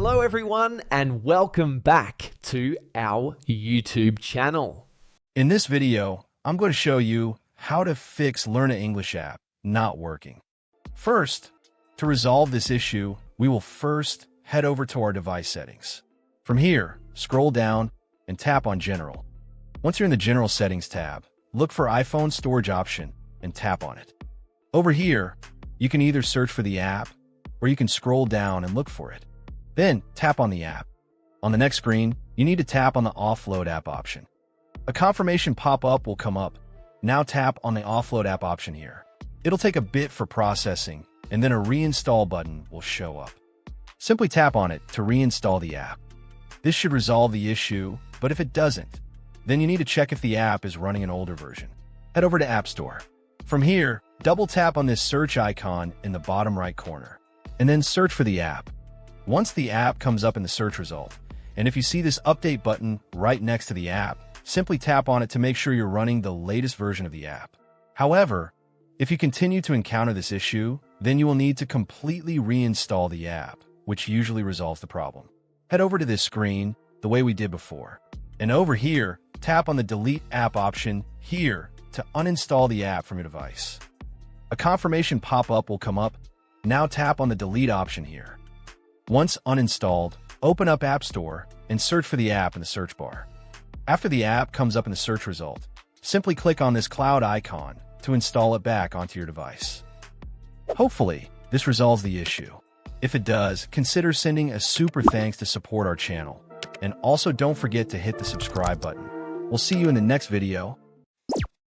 Hello everyone and welcome back to our YouTube channel. In this video, I'm going to show you how to fix Learna English app not working. First, to resolve this issue, we will first head over to our device settings. From here, scroll down and tap on General. Once you're in the General Settings tab, look for iPhone Storage option and tap on it. Over here, you can either search for the app or you can scroll down and look for it. Then tap on the app. On the next screen, you need to tap on the Offload app option. A confirmation pop-up will come up. Now tap on the Offload app option here. It'll take a bit for processing, and then a reinstall button will show up. Simply tap on it to reinstall the app. This should resolve the issue, but if it doesn't, then you need to check if the app is running an older version. Head over to App Store. From here, double tap on this search icon in the bottom right corner, and then search for the app. Once the app comes up in the search result, and if you see this update button right next to the app, simply tap on it to make sure you're running the latest version of the app. However, if you continue to encounter this issue, then you will need to completely reinstall the app, which usually resolves the problem. Head over to this screen the way we did before, and over here, tap on the Delete App option here to uninstall the app from your device. A confirmation pop-up will come up. Now tap on the Delete option here. Once uninstalled, open up App Store and search for the app in the search bar. After the app comes up in the search result, simply click on this cloud icon to install it back onto your device. Hopefully, this resolves the issue. If it does, consider sending a super thanks to support our channel. And also don't forget to hit the subscribe button. We'll see you in the next video.